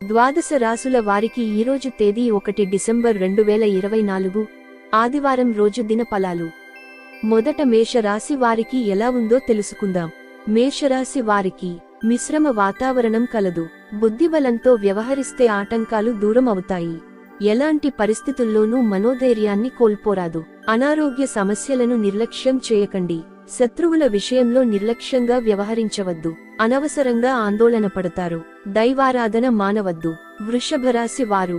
ద్వాదశ రాసుల వారికి ఈరోజు తేదీ 1 డిసెంబర్ 2024 ఆదివారం రోజు దిన ఫలాలు. మొదట మేషరాశి వారికి ఎలా ఉందో తెలుసుకుందాం. మేషరాశి వారికి మిశ్రమ వాతావరణం కలదు. బుద్ధిబలంతో వ్యవహరిస్తే ఆటంకాలు దూరం అవుతాయి. ఎలాంటి పరిస్థితుల్లోనూ మనోధైర్యాన్ని కోల్పోరాదు. అనారోగ్య సమస్యలను నిర్లక్ష్యం చేయకండి. శత్రువుల విషయంలో నిర్లక్ష్యంగా వ్యవహరించవద్దు. అనవసరంగా ఆందోళన పడతారు. దైవారాధన మానవద్దు. వృషభరాశి వారు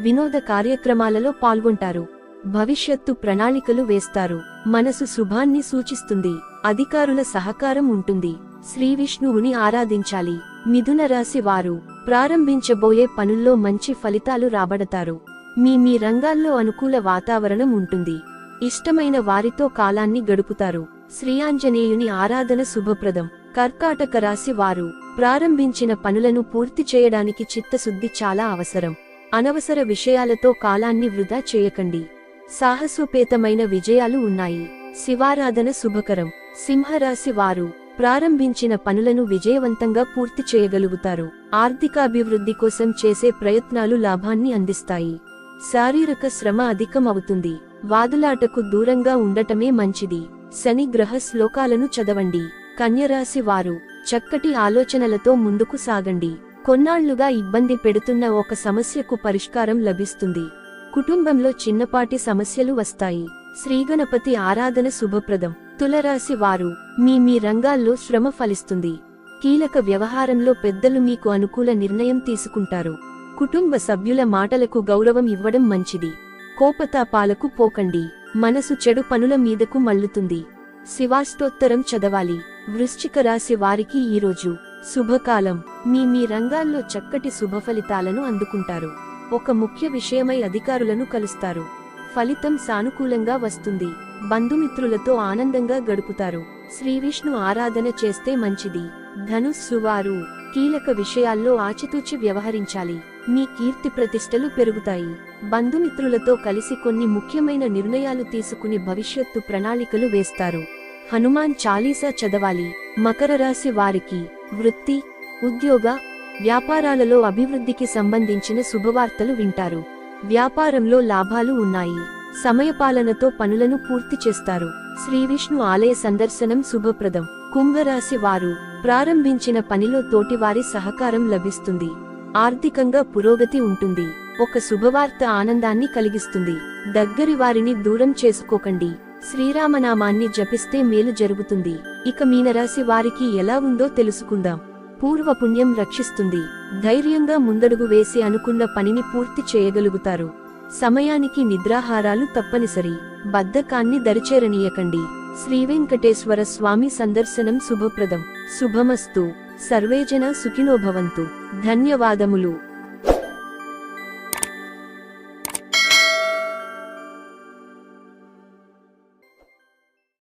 వినోద కార్యక్రమాలలో పాల్గొంటారు. భవిష్యత్తు ప్రణాళికలు వేస్తారు. మనసు శుభాన్ని సూచిస్తుంది. అధికారుల సహకారం ఉంటుంది. శ్రీ విష్ణువుని ఆరాధించాలి. మిథున రాశి వారు ప్రారంభించబోయే పనుల్లో మంచి ఫలితాలు రాబడతారు. మీ రంగాల్లో అనుకూల వాతావరణం ఉంటుంది. ఇష్టమైన వారితో కాలాన్ని గడుపుతారు. శ్రీయాంజనేయుని ఆరాధన శుభప్రదం. కర్కాటక రాశి వారు ప్రారంభించిన పనులను పూర్తి చేయడానికి చిత్తశుద్ధి చాలా అవసరం. అనవసర విషయాలతో కాలాన్ని వృధా చేయకండి. సాహసోపేతమైన విజయాలు ఉన్నాయి. శివారాధన శుభకరం. సింహరాశి వారు ప్రారంభించిన పనులను విజయవంతంగా పూర్తి చేయగలుగుతారు. ఆర్థికాభివృద్ధి కోసం చేసే ప్రయత్నాలు లాభాన్ని అందిస్తాయి. శారీరక శ్రమ అధికం అవుతుంది. వాదులాటకు దూరంగా ఉండటమే మంచిది. శని గ్రహ శ్లోకాలను చదవండి. కన్యరాశి వారు చక్కటి ఆలోచనలతో ముందుకు సాగండి. కొన్నాళ్లుగా ఇబ్బంది పెడుతున్న ఒక సమస్యకు పరిష్కారం లభిస్తుంది. కుటుంబంలో చిన్నపాటి సమస్యలు వస్తాయి. శ్రీగణపతి ఆరాధన శుభప్రదం. తులరాశి వారు మీ రంగాల్లో శ్రమ ఫలిస్తుంది. కీలక వ్యవహారంలో పెద్దలు మీకు అనుకూల నిర్ణయం తీసుకుంటారు. కుటుంబ సభ్యుల మాటలకు గౌరవం ఇవ్వడం మంచిది. కోపతాపాలకు పోకండి. మనసు చెడు పనుల మీదకు మళ్లుతుంది. శివాష్టోత్తరం చదవాలి. వృశ్చిక రాశి వారికి ఈరోజు శుభకాలం. మీ రంగాల్లో చక్కటి శుభఫలితాలను అందుకుంటారు. ఒక ముఖ్య విషయమై అధికారులను కలుస్తారు. ఫలితం సానుకూలంగా వస్తుంది. బంధుమిత్రులతో ఆనందంగా గడుపుతారు. శ్రీవిష్ణు ఆరాధన చేస్తే మంచిది. ధనుస్సు వారు కీలక విషయాల్లో ఆచితూచి వ్యవహరించాలి. మీ కీర్తి ప్రతిష్టలు పెరుగుతాయి. బంధుమిత్రులతో కలిసి కొన్ని ముఖ్యమైన నిర్ణయాలు తీసుకుని భవిష్యత్తు ప్రణాళికలు వేస్తారు. హనుమాన్ చాలీసా చదవాలి. మకర రాశి వారికి వృత్తి, ఉద్యోగ, వ్యాపారాలలో అభివృద్ధికి సంబంధించిన శుభవార్తలు వింటారు. వ్యాపారంలో లాభాలు ఉన్నాయి. సమయపాలనతో పనులను పూర్తి చేస్తారు. శ్రీవిష్ణు ఆలయ సందర్శనం శుభప్రదం. కుంభరాశి వారు ప్రారంభించిన పనిలో తోటివారి సహకారం లభిస్తుంది. ఆర్థికంగా పురోగతి ఉంటుంది. ఒక శుభవార్త ఆనందాన్ని కలిగిస్తుంది. దగ్గరి వారిని దూరం చేసుకోకండి. శ్రీరామనామాన్ని జపిస్తే మేలు జరుగుతుంది. ఇక మీనరాశి వారికి ఎలా ఉందో తెలుసుకుందాం. పూర్వపుణ్యం రక్షిస్తుంది. ధైర్యంగా ముందడుగు వేసి అనుకున్న పనిని పూర్తి చేయగలుగుతారు. సమయానికి నిద్రాహారాలు తప్పనిసరి. బద్ధకాన్ని దరిచేరనీయకండి. శ్రీవెంకటేశ్వర స్వామి సందర్శనం శుభప్రదం. శుభమస్తు. సర్వేజన సుఖినో భవంతు. ధన్యవాదములు.